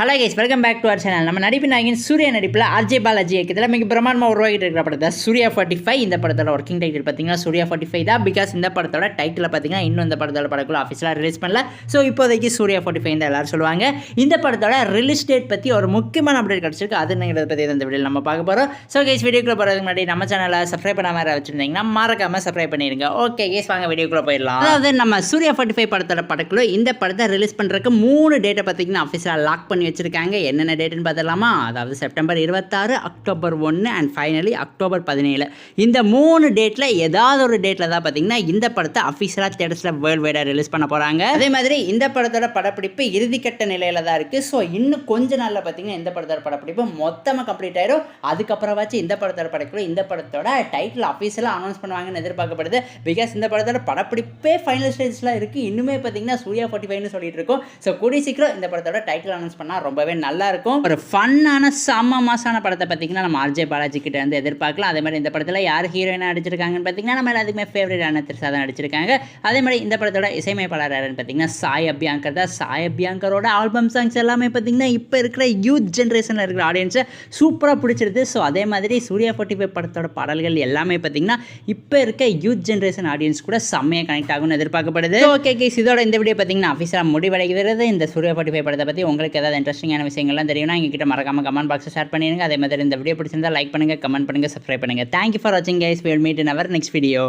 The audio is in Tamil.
Hello guys, welcome back to our channel. நம்ம நடிப்பு நாயகன் சூர்யா நடிப்பில் ஆர்ஜே பாலாஜி இயக்கத்தில் மிக பிரமாண்டமாக உருவாகிட்டு இருக்கிற படத்தை சூர்யா 45. இந்த படத்தோட ஒர்க்கிங் டைட்டில் பார்த்தீங்கன்னா சூர்யா 45 தான். பிகாஸ் இந்த படத்தோட டைட்டில் பார்த்தீங்கன்னா இன்னும் இந்த படத்தோட படக்குள்ள ஆஃபீஸில் ரிலீஸ் பண்ணல. ஸோ இப்போதைக்கு சூர்யா 45 தான் எல்லாரும் சொல்லுவாங்க. இந்த படத்தோட ரிலீஸ் டேட் பற்றி ஒரு முக்கியமான அப்டேட் கிடச்சிருக்கு. அது என்னங்கிறத பற்றி இந்த வீடியோவில் நம்ம பார்க்க போகிறோம். ஸோ கைஸ், வீடியோக்குள்ளே போகிறதுக்கு முன்னாடி நம்ம சேனலை சப்ஸ்கிரைப் பண்ணாமல் வச்சுருந்தீங்கன்னா மறக்காமல் சப்ஸ்கிரைப் பண்ணிடுங்க. ஓகே கைஸ், வாங்க வீடியோக்குள்ளே போயிடலாம். அதாவது நம்ம சூர்யா 45 படத்தோட படக்குள்ள இந்த படத்தை ரிலீஸ் பண்ணுறதுக்கு 3 டேட்டை பார்த்தீங்கன்னா ஆஃபீஸில் லாக் பண்ணி வச்சிருக்காங்க. என்ன டேட்னு பார்த்தலாமா? அதாவது September 26, October 1 and finally October 17. இந்த 3 டேட்டில் ஏதாவது ஒரு டேட்டில் தான் பார்த்தீங்கன்னா இந்த படத்தை அஃபிஷியலாக தியேட்டர்ஸில் வேர்ல்டு வைடாக ரிலீஸ் பண்ண போகிறாங்க. அதே மாதிரி இந்த படத்தோட படப்பிடிப்பு இறுதிக்கட்ட நிலையில் தான் இருக்குது. ஸோ இன்னும் கொஞ்ச நாளில் பார்த்தீங்கன்னா இந்த படத்தோட படப்பிடிப்பு மொத்தமாக கம்ப்ளீட் ஆயிடும். அதுக்கப்புறம் வச்சு இந்த படத்தோட படக்குள்ள இந்த படத்தோட டைட்டில் அஃபிஷியலாக அனௌன்ஸ் பண்ணுவாங்கன்னு எதிர்பார்க்கப்படுது. பிகாஸ் இந்த படத்தோட படப்பிடிப்பே ஃபைனல் ஸ்டேஜில் இருக்குது. இன்னுமே பார்த்தீங்கன்னா சூர்யா 45ன்னு சொல்லிட்டு இருக்கோம். ஸோ கூடிய சீக்கிரம் இந்த படத்தோட டைட்டில் அனௌன்ஸ் பண்ணால் ரொம்பவே நல்லா இருக்கும். ஒரு ஃபன்னான செம்ம மாசான படத்தை பார்த்தீங்கன்னா நம்ம ஆர்ஜே பாலாஜி கிட்ட வந்து எதிர்பார்க்கலாம். அதே மாதிரி இந்த படத்தில் யார் ஹீரோயினாக நடிச்சிருக்காங்கன்னு பார்த்தீங்கன்னா நம்ம எல்லாத்துக்குமே ஃபேவரட்டான த்ரிஷா தான் நடிச்சிருக்காங்க. அதே மாதிரி இந்த படத்தோட இசையமைப்பாளர் யாருன்னு பார்த்தீங்கன்னா சாய் அபியாங்கர் தான். சாய் அபியாங்கரோட ஆல்பம் சாங்ஸ் எல்லாமே பார்த்தீங்கன்னா இப்போ இருக்கிற யூத் ஜென்ரேஷனில் இருக்கிற ஆடியன்ஸை சூப்பராக பிடிச்சிருது. ஸோ அதே மாதிரி சூர்யா 45 படத்தோட பாடல்கள் எல்லாமே பார்த்தீங்கன்னா இப்போ இருக்க யூத் ஜென்ரேஷன் ஆடியன்ஸ் கூட செம்மையாக கனெக்ட் ஆகும்னு எதிர்பார்க்கப்படுது. ஓகே கேஸ், இதோட இந்த வீடியோ பார்த்தீங்கன்னா ஆஃபீஸில் முடிவடைகிறது. இந்த சூர்யா 45 படத்தை பற்றி உங்களுக்கு ஏதாவது இன்ட்ரெஸ்டிங்கான விஷயங்கள்லாம் தெரியும்னா எங்ககிட்ட மறக்காம கமெண்ட் பாக்ஸை ஷேர் பண்ணிடுங்க. அதே மாதிரி இந்த வீடியோ பிடிச்சிருந்தா லைக் பண்ணுங்கள், கமெண்ட் பண்ணுங்கள், சப்ஸ்கிரைப் பண்ணுங்கள். தேங்க்யூ ஃபார் வாட்சிங் guys. Will meet in our next video.